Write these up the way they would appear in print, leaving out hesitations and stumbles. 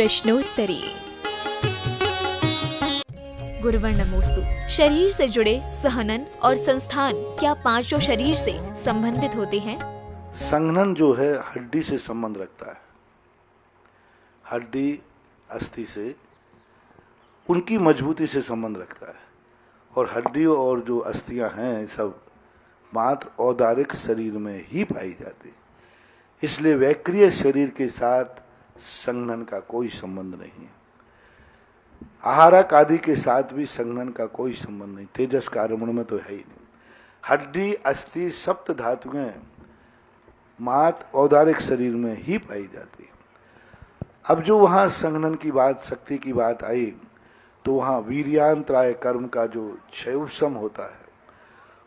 प्रश्नोत्तरी। गुरुवर नमोस्तु। शरीर से जुड़े सहनन और संस्थान क्या पांचों शरीर से संबंधित होते हैं? संघनन जो है हड्डी से संबंध रखता है। हड्डी अस्थि से उनकी मजबूती से संबंध रखता है, और हड्डी और जो अस्थियां हैं सब मात्र औदारिक शरीर में ही पाई जाती, इसलिए वैक्रिय शरीर के साथ संघनन का कोई संबंध नहीं है। आहारक आदि के साथ भी संघनन का कोई संबंध नहीं, तेजस कारमण में तो है ही नहीं। हड्डी अस्थि सप्त धातुएं मात्र औदारिक शरीर में ही पाई जाती। अब जो वहां संघनन की बात, शक्ति की बात आई, तो वहां वीर्यांतराय कर्म का जो क्षयोपशम होता है,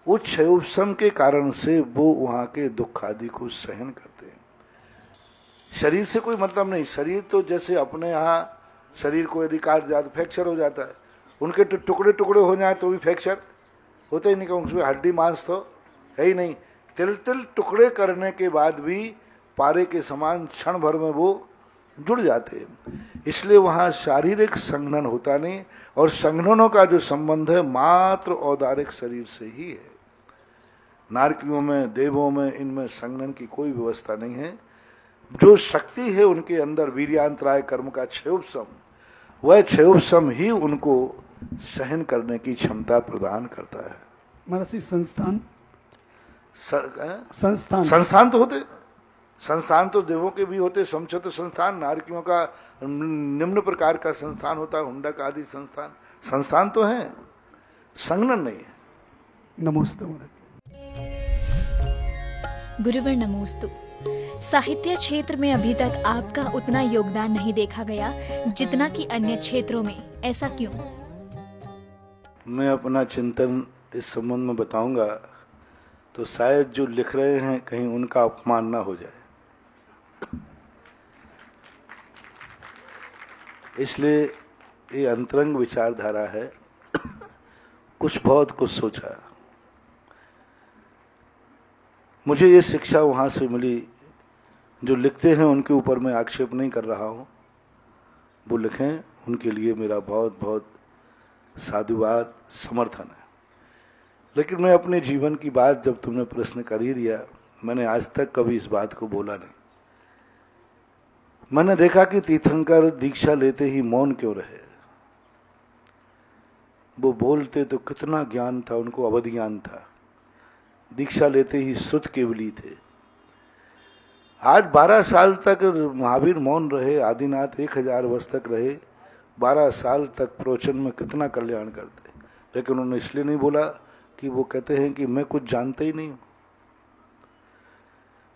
उस क्षयोपशम के कारण से वो वहां के दुख आदि को सहन करते हैं। शरीर से कोई मतलब नहीं। शरीर तो जैसे अपने यहाँ शरीर को यदि काट जाए तो फ्रैक्चर हो जाता है, उनके तो टुकड़े टुकड़े हो जाए तो भी फ्रैक्चर होता ही नहीं, क्योंकि उसमें हड्डी मांस तो है ही नहीं। तिल तिल टुकड़े करने के बाद भी पारे के समान क्षण भर में वो जुड़ जाते हैं। इसलिए वहाँ शारीरिक संघनन होता नहीं, और संघननों का जो संबंध है मात्र औदारिक शरीर से ही है। नारकियों में, देवों में, इनमें संघनन की कोई व्यवस्था नहीं है। जो शक्ति है उनके अंदर वीर्यांतराय कर्म का क्षयोपशम, वह क्षयोपशम ही उनको सहन करने की क्षमता प्रदान करता है। महर्षि संस्थान तो होते, संस्थान तो देवों के भी होते, समछत्र संस्थान, नारकियों का निम्न प्रकार का संस्थान होता है, हुंडक आदि संस्थान तो है, संघनन नहीं है। नमोस्तु गुरुवर नमोस्तु। साहित्य क्षेत्र में अभी तक आपका उतना योगदान नहीं देखा गया जितना कि अन्य क्षेत्रों में, ऐसा क्यों? मैं अपना चिंतन इस संबंध में बताऊंगा तो शायद जो लिख रहे हैं कहीं उनका अपमान ना हो जाए, इसलिए ये अंतरंग विचारधारा है। बहुत कुछ सोचा। मुझे ये शिक्षा वहाँ से मिली, जो लिखते हैं उनके ऊपर मैं आक्षेप नहीं कर रहा हूँ, वो लिखें, उनके लिए मेरा बहुत बहुत साधुवाद, समर्थन है। लेकिन मैं अपने जीवन की बात, जब तुमने प्रश्न कर ही दिया, मैंने आज तक कभी इस बात को बोला नहीं। मैंने देखा कि तीर्थंकर दीक्षा लेते ही मौन क्यों रहे। वो बोलते तो कितना ज्ञान था, उनको अवधि ज्ञान था। दीक्षा लेते ही शुद्ध केवली थे। आज 12 साल तक महावीर मौन रहे, आदिनाथ 1000 वर्ष तक रहे, 12 साल तक प्रवचन में कितना कल्याण करते। लेकिन उन्होंने इसलिए नहीं बोला कि वो कहते हैं कि मैं कुछ जानते ही नहीं हूँ,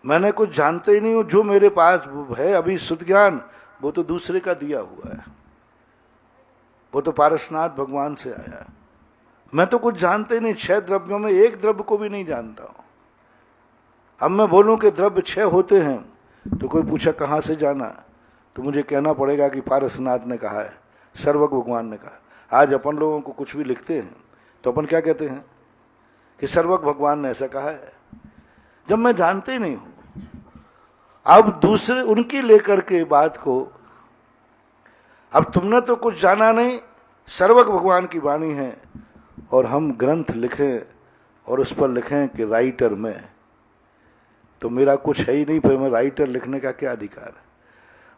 मैंने कुछ जानते ही नहीं हूँ। जो मेरे पास है अभी शुद्ध ज्ञान, वो तो दूसरे का दिया हुआ है, वो तो पारसनाथ भगवान से आया। मैं तो कुछ जानते ही नहीं। 6 द्रव्यों में एक द्रव्य को भी नहीं जानता हूँ। अब मैं बोलूं कि द्रव्य 6 होते हैं तो कोई पूछा कहाँ से जाना, तो मुझे कहना पड़ेगा कि पारसनाथ ने कहा है, सर्वज्ञ भगवान ने कहा। आज अपन लोगों को कुछ भी लिखते हैं तो अपन क्या कहते हैं कि सर्वज्ञ भगवान ने ऐसा कहा है, जब मैं जानते ही नहीं हूं। अब दूसरे उनकी लेकर के बात को, अब तुमने तो कुछ जाना नहीं, सर्वज्ञ भगवान की वाणी है, और हम ग्रंथ लिखें और उस पर लिखें कि राइटर में, तो मेरा कुछ है ही नहीं, फिर मैं राइटर लिखने का क्या अधिकार है?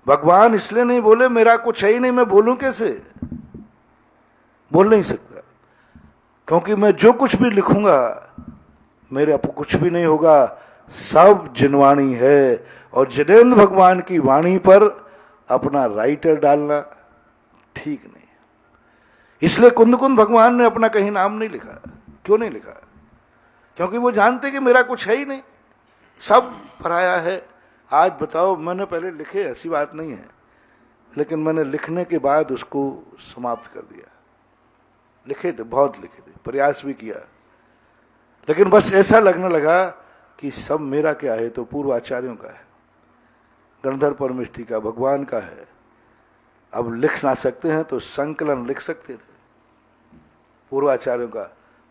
भगवान इसलिए नहीं बोले मेरा कुछ है ही नहीं, मैं बोलूं कैसे? बोल नहीं सकता, क्योंकि मैं जो कुछ भी लिखूंगा मेरे आपको कुछ भी नहीं होगा। सब जिनवाणी है, और जिनेन्द्र भगवान की वाणी पर अपना राइटर डालना ठीक नहीं। इसलिए कुंद भगवान ने अपना कहीं नाम नहीं लिखा। क्यों नहीं लिखा? क्योंकि वो जानते कि मेरा कुछ है ही नहीं, सब पराया है। आज बताओ, मैंने पहले लिखे, ऐसी बात नहीं है, लेकिन मैंने लिखने के बाद उसको समाप्त कर दिया। लिखे थे, बहुत लिखे थे, प्रयास भी किया, लेकिन बस ऐसा लगने लगा कि सब मेरा क्या है, तो पूर्वाचार्यों का है, गणधर परमिष्ठी का, भगवान का है। अब लिख ना सकते हैं तो संकलन लिख सकते थे पूर्वाचार्यों का।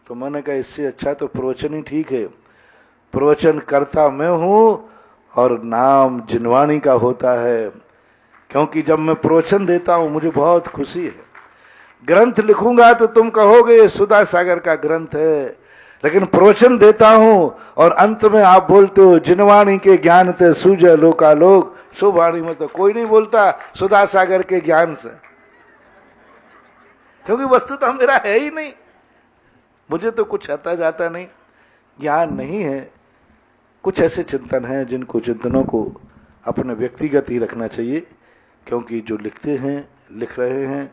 तो मैंने कहा इससे अच्छा तो प्रवचन ही ठीक है। प्रवचन करता मैं हूं और नाम जिनवाणी का होता है क्योंकि जब मैं प्रवचन देता हूं मुझे बहुत खुशी है। ग्रंथ लिखूंगा तो तुम कहोगे ये सुधा सागर का ग्रंथ है, लेकिन प्रवचन देता हूं और अंत में आप बोलते हो जिनवाणी के ज्ञान से सूझे लोकालोक। शुभवाणी में तो कोई नहीं बोलता सुधा सागर के ज्ञान से, क्योंकि वस्तु तो मेरा है ही नहीं, मुझे तो कुछ आता जाता नहीं, ज्ञान नहीं है। कुछ ऐसे चिंतन हैं जिनको चिंतनों को अपने व्यक्तिगत ही रखना चाहिए, क्योंकि जो लिखते हैं, लिख रहे हैं,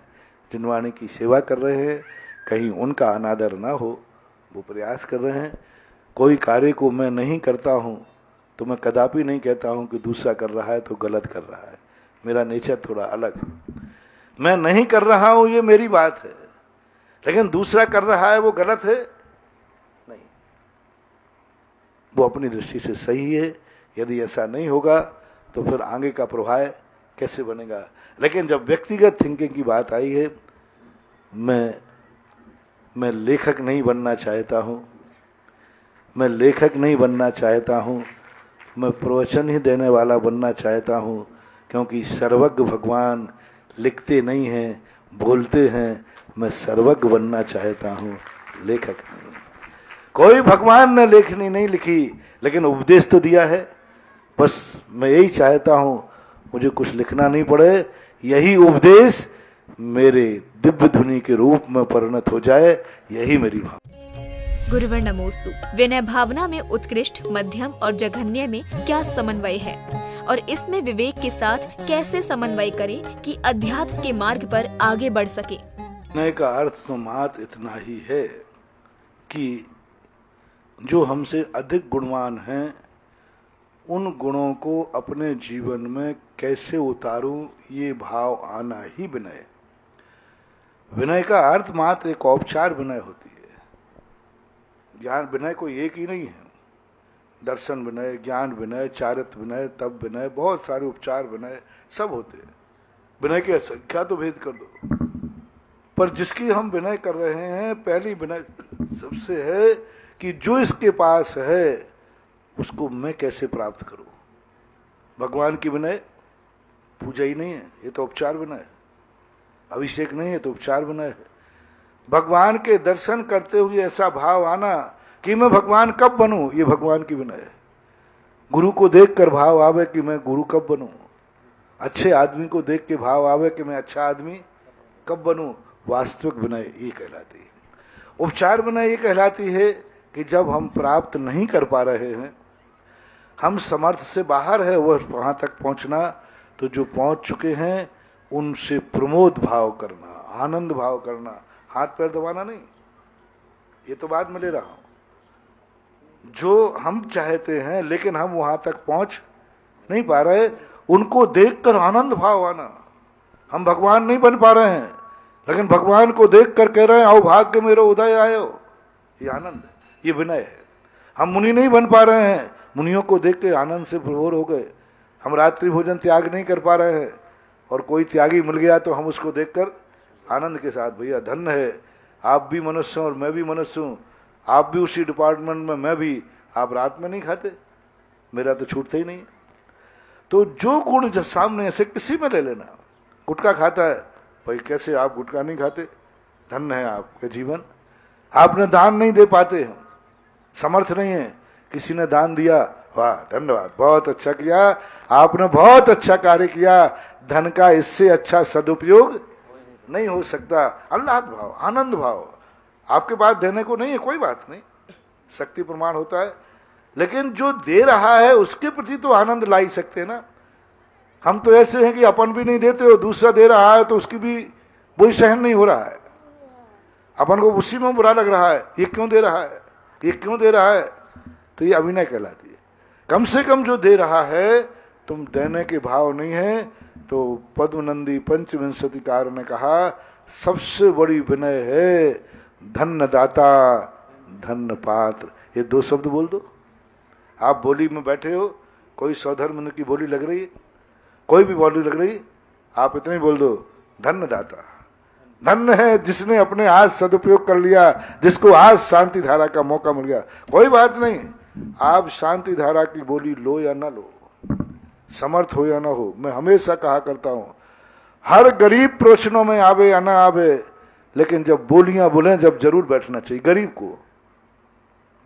जिनवाणी की सेवा कर रहे हैं, कहीं उनका अनादर ना हो, वो प्रयास कर रहे हैं। कोई कार्य को मैं नहीं करता हूं तो मैं कदापि नहीं कहता हूं कि दूसरा कर रहा है तो गलत कर रहा है। मेरा नेचर थोड़ा अलग है। मैं नहीं कर रहा हूं ये मेरी बात है, लेकिन दूसरा कर रहा है वो गलत है नहीं, वो अपनी दृष्टि से सही है। यदि ऐसा नहीं होगा तो फिर आगे का प्रभाव कैसे बनेगा। लेकिन जब व्यक्तिगत थिंकिंग की बात आई है, मैं लेखक नहीं बनना चाहता हूं, मैं लेखक नहीं बनना चाहता हूं, मैं प्रवचन ही देने वाला बनना चाहता हूं, क्योंकि सर्वज्ञ भगवान लिखते नहीं हैं, बोलते हैं। मैं सर्वज्ञ बनना चाहता हूं, लेखक नहीं। कोई भगवान ने लेखनी नहीं लिखी, लेकिन उपदेश तो दिया है। बस मैं यही चाहता हूं मुझे कुछ लिखना नहीं पड़े, यही उपदेश मेरे दिव्य ध्वनि के रूप में परिणत हो जाए, यही मेरी भावना। गुरुवर नमोस्तु। विनय भावना में उत्कृष्ट, मध्यम और जघन्य में क्या समन्वय है, और इसमें विवेक के साथ कैसे समन्वय करें कि अध्यात्म के मार्ग पर आगे बढ़ सके। विनय का अर्थ तो मात्र इतना ही है कि जो हमसे अधिक गुणवान हैं उन गुणों को अपने जीवन में कैसे उतारूं, ये भाव आना ही विनय है। विनय का अर्थ मात्र एक औपचार विनय होती है। ज्ञान विनय कोई एक ही नहीं है। दर्शन विनय, ज्ञान विनय, चारित्र विनय, तप विनय, बहुत सारे उपचार विनय सब होते हैं। विनय की संख्या तो भेद कर दो, पर जिसकी हम विनय कर रहे हैं, पहली विनय सबसे है कि जो इसके पास है उसको मैं कैसे प्राप्त करूं। भगवान की विनय पूजा ही नहीं है, ये तो उपचार विनय है। अभिषेक नहीं है तो उपचार विनय है। भगवान के दर्शन करते हुए ऐसा भाव आना कि मैं भगवान कब बनूं, ये भगवान की विनय है। गुरु को देखकर भाव आवे कि मैं गुरु कब बनूं, अच्छे आदमी को देख के भाव आवे कि मैं अच्छा आदमी कब बनूं, वास्तविक विनय ये कहलाती है। उपचार विनय ये कहलाती है कि जब हम प्राप्त नहीं कर पा रहे हैं, हम समर्थ से बाहर है वह वहां तक पहुंचना, तो जो पहुंच चुके हैं उनसे प्रमोद भाव करना, आनंद भाव करना, हाथ पैर दबाना नहीं। ये तो बात में ले रहा हूं। जो हम चाहते हैं लेकिन हम वहां तक पहुंच नहीं पा रहे, उनको देखकर आनंद भाव आना। हम भगवान नहीं बन पा रहे हैं, लेकिन भगवान को देखकर कह रहे हैं आओ भाग्य मेरो उदय आयो, ये आनंद है, ये विनय है। हम मुनि नहीं बन पा रहे हैं, मुनियों को देख के आनंद से विभोर हो गए। हम रात्रि भोजन त्याग नहीं कर पा रहे हैं, और कोई त्यागी मिल गया तो हम उसको देखकर आनंद के साथ, भैया धन्य है, आप भी मनुष्य और मैं भी मनुष्य हूँ, आप भी उसी डिपार्टमेंट में, मैं भी। आप रात में नहीं खाते, मेरा तो छूटता ही नहीं। तो जो गुण जो सामने से किसी में ले लेना, गुटखा खाता है, भाई कैसे आप गुटखा नहीं खाते, धन्य है आपके जीवन। आपने दान नहीं दे पाते, समर्थ नहीं है, किसी ने दान दिया, वाह धन्यवाद, बहुत अच्छा किया, आपने बहुत अच्छा कार्य किया। धन का इससे अच्छा सदुपयोग नहीं हो सकता। आह्लाद भाव, आनंद भाव आपके पास देने को नहीं है, कोई बात नहीं, शक्ति प्रमाण होता है, लेकिन जो दे रहा है उसके प्रति तो आनंद ला ही सकते हैं ना। हम तो ऐसे हैं कि अपन भी नहीं देते हो, दूसरा दे रहा है तो उसकी भी वही सहन नहीं हो रहा है, अपन को उसी में बुरा लग रहा है, ये क्यों दे रहा है, ये क्यों दे रहा है। तो ये अभिनय कहलाती है। कम से कम जो दे रहा है, तुम देने के भाव नहीं है। तो पद्मनंदी पंचविंशतिकार ने कहा सबसे बड़ी विनय है धन्य दाता धन्य पात्र। ये दो शब्द बोल दो। आप बोली में बैठे हो, कोई सौधर्म की बोली लग रही है, कोई भी बोली लग रही, आप इतने ही बोल दो धन्य दाता। धन्य है जिसने अपने आज सदुपयोग कर लिया, जिसको आज शांति धारा का मौका मिल गया। कोई बात नहीं, आप शांति धारा की बोली लो या ना लो, समर्थ हो या ना हो, मैं हमेशा कहा करता हूं हर गरीब प्रवचनों में आवे या ना आवे, लेकिन जब बोलियां बोले जब जरूर बैठना चाहिए। गरीब को,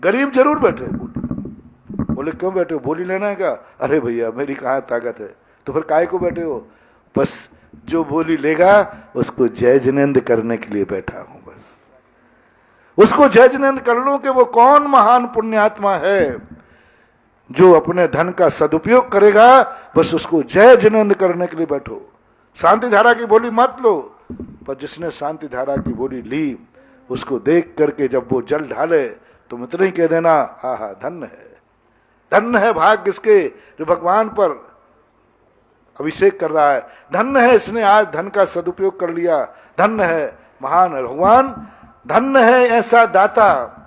गरीब जरूर बैठे बोली। बोले क्यों बैठे हो, बोली लेना है क्या? अरे भैया मेरी कहाँ ताकत है। तो फिर काय को बैठे हो? बस जो बोली लेगा उसको जय जिनेंद्र करने के लिए बैठा हूं। बस उसको जय जिनेंद्र कर लो कि वो कौन महान पुण्यात्मा है जो अपने धन का सदुपयोग करेगा। बस उसको जय जिनेंद्र करने के लिए बैठो। शांति धारा की बोली मत लो, पर जिसने शांति धारा की बोली ली उसको देख करके जब वो जल ढाले तुम इतना ही कह देना, हा हा धन्य है, धन्य है भाग्य इसके जो भगवान पर अभिषेक कर रहा है, धन्य है इसने आज धन का सदुपयोग कर लिया, धन्य है महान है भगवान, धन्य है ऐसा दाता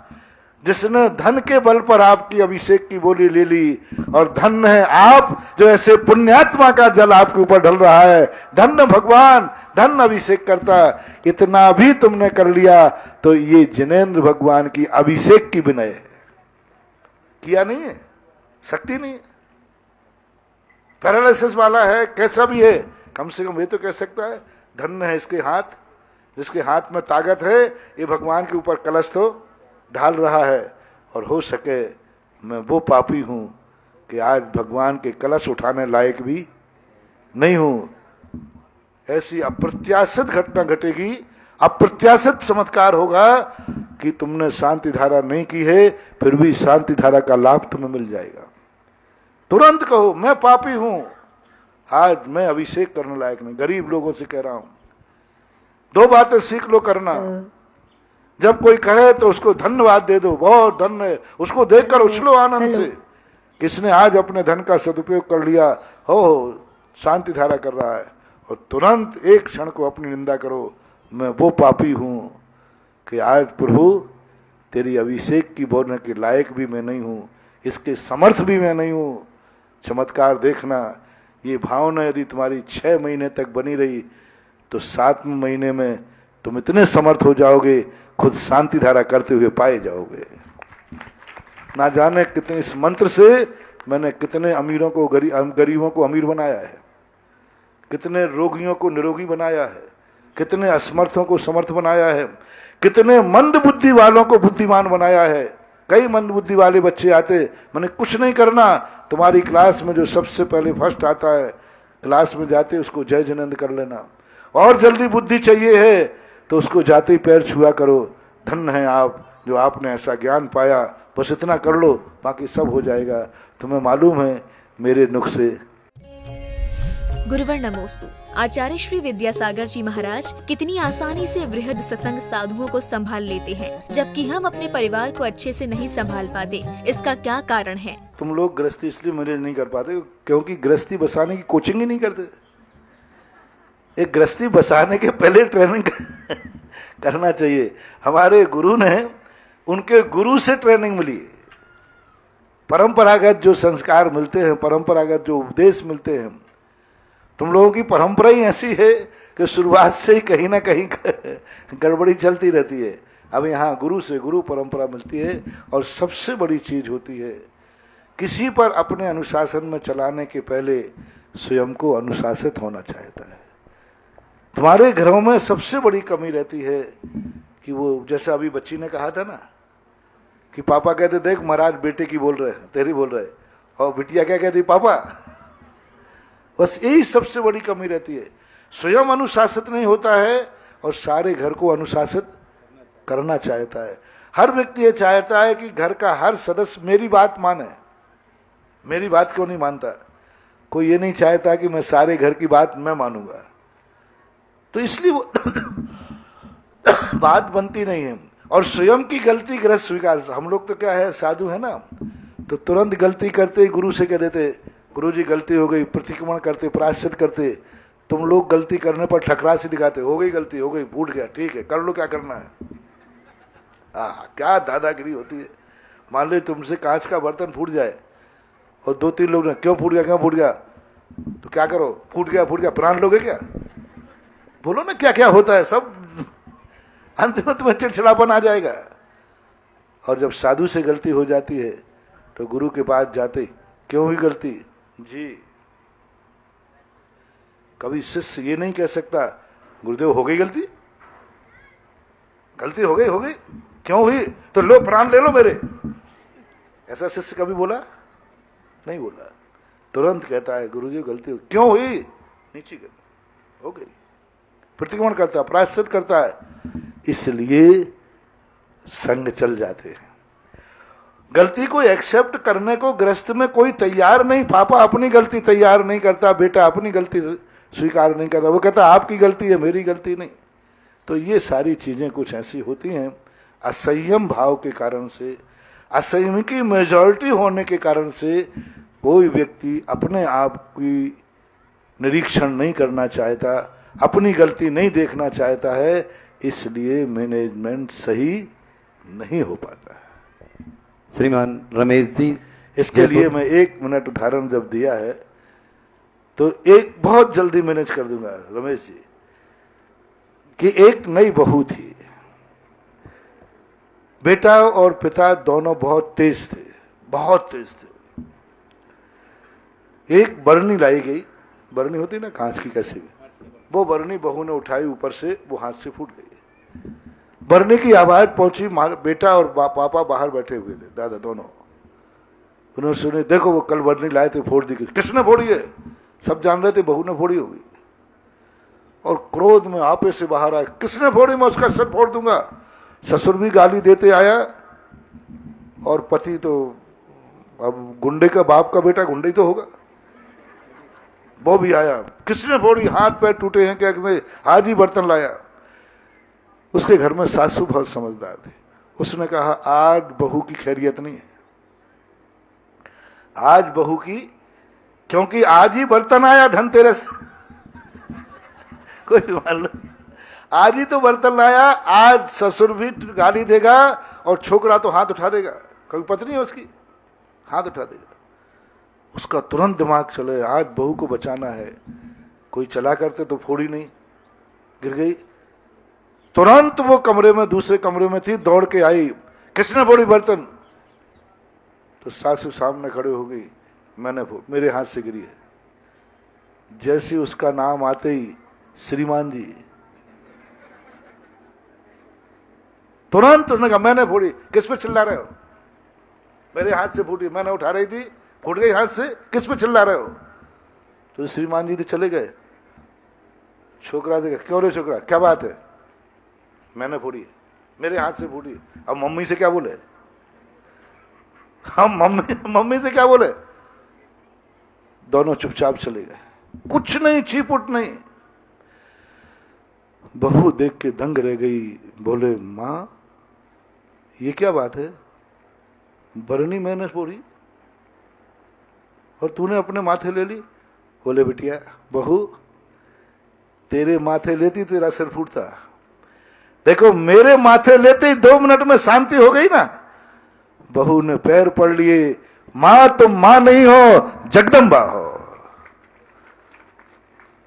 जिसने धन के बल पर आपकी अभिषेक की बोली ले ली, और धन्य है आप जो ऐसे पुण्यात्मा का जल आपके ऊपर ढल रहा है। धन्य भगवान, धन्य अभिषेक करता। इतना भी तुमने कर लिया तो ये जिनेंद्र भगवान की अभिषेक की विनय है। किया नहीं है, शक्ति नहीं है, पैरालिसिस वाला है, कैसा भी है, कम से कम ये तो कह सकता है धन्य है इसके हाथ, जिसके हाथ में ताकत है ये भगवान के ऊपर कलश तो ढाल रहा है। और हो सके मैं वो पापी हूं कि आज भगवान के कलश उठाने लायक भी नहीं हूं। ऐसी अप्रत्याशित घटना घटेगी, अप्रत्याशित चमत्कार होगा कि तुमने शांति धारा नहीं की है, फिर भी शांति धारा का लाभ तुम्हें मिल जाएगा। तुरंत कहो मैं पापी हूं, आज मैं अभिषेक करने लायक नहीं। गरीब लोगों से कह रहा हूं, दो बातें सीख लो करना। जब कोई कहे तो उसको धन्यवाद दे दो, बहुत धन्य, उसको देखकर उछलो आनंद से, किसने आज अपने धन का सदुपयोग कर लिया, हो शांति धारा कर रहा है। और तुरंत एक क्षण को अपनी निंदा करो, मैं वो पापी हूं कि आज प्रभु तेरी अभिषेक की बोलने के लायक भी मैं नहीं हूं, इसके समर्थ भी मैं नहीं हूं। चमत्कार देखना, ये भावना यदि तुम्हारी 6 महीने तक बनी रही तो 7वें महीने में तुम इतने समर्थ हो जाओगे, खुद शांति धारा करते हुए पाए जाओगे। ना जाने कितने इस मंत्र से मैंने कितने अमीरों को गरीबों को अमीर बनाया है, कितने रोगियों को निरोगी बनाया है, कितने असमर्थों को समर्थ बनाया है, कितने मंद बुद्धि वालों को बुद्धिमान बनाया है। कई मंद बुद्धि वाले बच्चे आते, मैंने कुछ नहीं करना, तुम्हारी क्लास में जो सबसे पहले फर्स्ट आता है क्लास में जाते उसको जय जिनेंद्र कर लेना। और जल्दी बुद्धि चाहिए है तो उसको जाते ही पैर छुआ करो, धन्य है आप जो आपने ऐसा ज्ञान पाया, बस इतना कर लो बाकी सब हो जाएगा। तुम्हें मालूम है मेरे नुस्खे। गुरुवर नमोस्तु। आचार्य श्री विद्यासागर जी महाराज कितनी आसानी से वृहद सत्संग साधुओं को संभाल लेते हैं, जबकि हम अपने परिवार को अच्छे से नहीं संभाल पाते। इसका क्या कारण है? तुम लोग गृहस्थी इसलिए मैनेज नहीं कर पाते क्योंकि गृहस्थी बसाने की कोचिंग ही नहीं करते। एक गृहस्थी बसाने के पहले ट्रेनिंग करना चाहिए। हमारे गुरु ने, उनके गुरु से ट्रेनिंग मिली। परंपरागत जो संस्कार मिलते हैं, परंपरागत जो उपदेश मिलते हैं, तुम लोगों की परंपरा ही ऐसी है कि शुरुआत से ही कहीं ना कहीं गड़बड़ी चलती रहती है। अब यहाँ गुरु से गुरु परंपरा मिलती है। और सबसे बड़ी चीज होती है, किसी पर अपने अनुशासन में चलाने के पहले स्वयं को अनुशासित होना चाहता है। तुम्हारे घरों में सबसे बड़ी कमी रहती है कि वो, जैसे अभी बच्ची ने कहा था ना कि पापा कहते देख महाराज बेटे की बोल रहे हैं, तेरी बोल रहे, और बिटिया क्या कहती पापा। बस यही सबसे बड़ी कमी रहती है, स्वयं अनुशासित नहीं होता है और सारे घर को अनुशासित करना चाहता है। हर व्यक्ति ये चाहता है कि घर का हर सदस्य मेरी बात माने। मेरी बात क्यों नहीं मानता? कोई ये नहीं चाहता कि मैं सारे घर की बात मैं मानूंगा, तो इसलिए वो बात बनती नहीं है। और स्वयं की गलती गृहस्थ स्वीकार। हम लोग तो क्या है, साधु है ना, तो तुरंत गलती करते ही गुरु से कह देते गुरु जी गलती हो गई, प्रतिक्रमण करते, प्रायश्चित करते। तुम लोग गलती करने पर ठकरा से दिखाते, हो गई गलती, हो गई, फूट गया, ठीक है कर लो, क्या करना है। क्या दादागिरी होती है। मान लो तुमसे कांच का बर्तन फूट जाए और 2-3 लोग ने क्यों फूट गया, क्यों फूट गया, तो क्या करो, फूट गया, प्राण लोगे क्या? बोलो ना क्या क्या होता है सब। अंत में तुम्हें चिड़चिड़ापन आ जाएगा। और जब साधु से गलती हो जाती है तो गुरु के पास जाते, क्यों हुई गलती जी, कभी शिष्य ये नहीं कह सकता गुरुदेव हो गई गलती, गलती हो गई, क्यों हुई, तो लो प्राण ले लो मेरे। ऐसा शिष्य कभी बोला नहीं बोला, तुरंत कहता है गुरुजी गलती हो, क्यों हुई, नीचे गलती हो गई, प्रतिक्रमण करता है, प्रायश्चित करता है। इसलिए संग चल जाते हैं। गलती को एक्सेप्ट करने को गृहस्थ में कोई तैयार नहीं। पापा अपनी गलती तैयार नहीं करता, बेटा अपनी गलती स्वीकार नहीं करता, वो कहता आपकी गलती है मेरी गलती नहीं। तो ये सारी चीजें कुछ ऐसी होती हैं असंयम भाव के कारण से, असंयम की मेजॉरिटी होने के कारण से कोई व्यक्ति अपने आप की निरीक्षण नहीं करना चाहता, अपनी गलती नहीं देखना चाहता है, इसलिए मैनेजमेंट सही नहीं हो पाता है। श्रीमान रमेश जी, इसके लिए मैं 1 मिनट उदाहरण जब दिया है तो एक बहुत जल्दी मैनेज कर दूंगा रमेश जी, कि एक नई बहू थी, बेटा और पिता दोनों बहुत तेज थे, बहुत तेज थे। एक बरनी लाई गई, बरनी होती ना कांच की कैसे भी, वो बरनी बहू ने उठाई ऊपर से, वो हाथ से फूट गई। बरनी की आवाज पहुंची, बेटा और पापा बाहर बैठे हुए थे, दादा दोनों, उन्होंने सुने, देखो वो कल बरनी लाए थे, फोड़ दी। किसने फोड़ी है, सब जान रहे थे बहू ने फोड़ी होगी। और क्रोध में आपे से बाहर आया, किसने फोड़ी, मैं उसका सर फोड़ दूंगा। ससुर भी गाली देते आया और पति तो अब गुंडे का बाप का बेटा गुंडे ही तो होगा, वो भी आया, किसने फोड़ी, हाथ पैर टूटे हैं क्या, आज ही बर्तन लाया। उसके घर में सासू बहुत समझदार थे, उसने कहा आज बहू की खैरियत नहीं है, आज बहू की, क्योंकि आज ही बर्तन आया धनतेरस कोई मालूम, आज ही तो बर्तन लाया, आज ससुर भी गाली देगा और छोकरा तो हाथ उठा देगा, कभी पत्नी है उसकी हाथ उठा देगा। उसका तुरंत दिमाग चले, आज बहू को बचाना है, कोई चला करते तो फोड़ी नहीं, गिर गई। तुरंत वो कमरे में, दूसरे कमरे में थी, दौड़ के आई, किसने फोड़ी बर्तन, तो सासू सामने खड़े हो गई, मैंने मेरे हाथ से गिरी है। जैसे उसका नाम आते ही श्रीमान जी, तुरंत उसने कहा मैंने फोड़ी, किस पे चिल्ला रहे हो, मेरे हाथ से फूटी, मैंने उठा रही थी, फूट गई हाथ से, किस पे चिल्ला रहे हो। तो श्रीमान जी तो चले गए। छोकरा देखा, क्यों रे छोकरा, क्या बात है, मैंने फोड़ी, मेरे हाथ से फूटी। अब मम्मी से क्या बोले, हम मम्मी से क्या बोले। दोनों चुपचाप चले गए, कुछ नहीं, चीपुट नहीं। बहू देख के दंग रह गई, बोले माँ ये क्या बात है, बरनी मैंने फोड़ी और तूने अपने माथे ले ली। बोले बिटिया बहू तेरे माथे लेती तेरा सिर फूटता, देखो मेरे माथे लेते ही 2 मिनट में शांति हो गई ना। बहू ने पैर पड़ लिए, मां तुम मां नहीं हो जगदम्बा हो,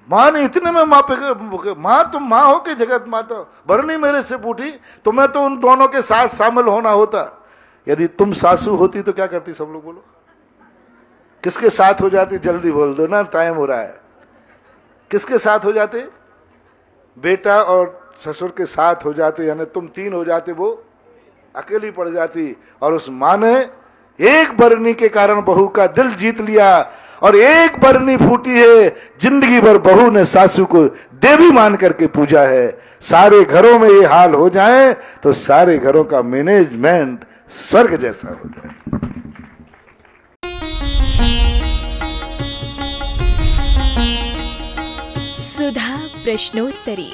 मां नहीं, इतने में मां पे, मां तुम मां हो कि जगत माता हो। बरनी मेरे से फूटी, तुम्हें तो उन दोनों के साथ शामिल होना होता। यदि तुम सासू होती तो क्या करती, सब लोग बोलो, किसके साथ हो जाती, जल्दी बोल दो ना, टाइम हो रहा है। किसके साथ हो जाते, बेटा और ससुर के साथ हो जाते, यानी तुम 3 हो जाते, वो अकेली पड़ जाती। और उस मां ने एक बरनी के कारण बहू का दिल जीत लिया, और एक बरनी फूटी है, जिंदगी भर बहू ने सासू को देवी मान करके पूजा है। सारे घरों में ये हाल हो जाए तो सारे घरों का मैनेजमेंट स्वर्ग जैसा हो जाए। सुधा प्रश्नोत्तरी।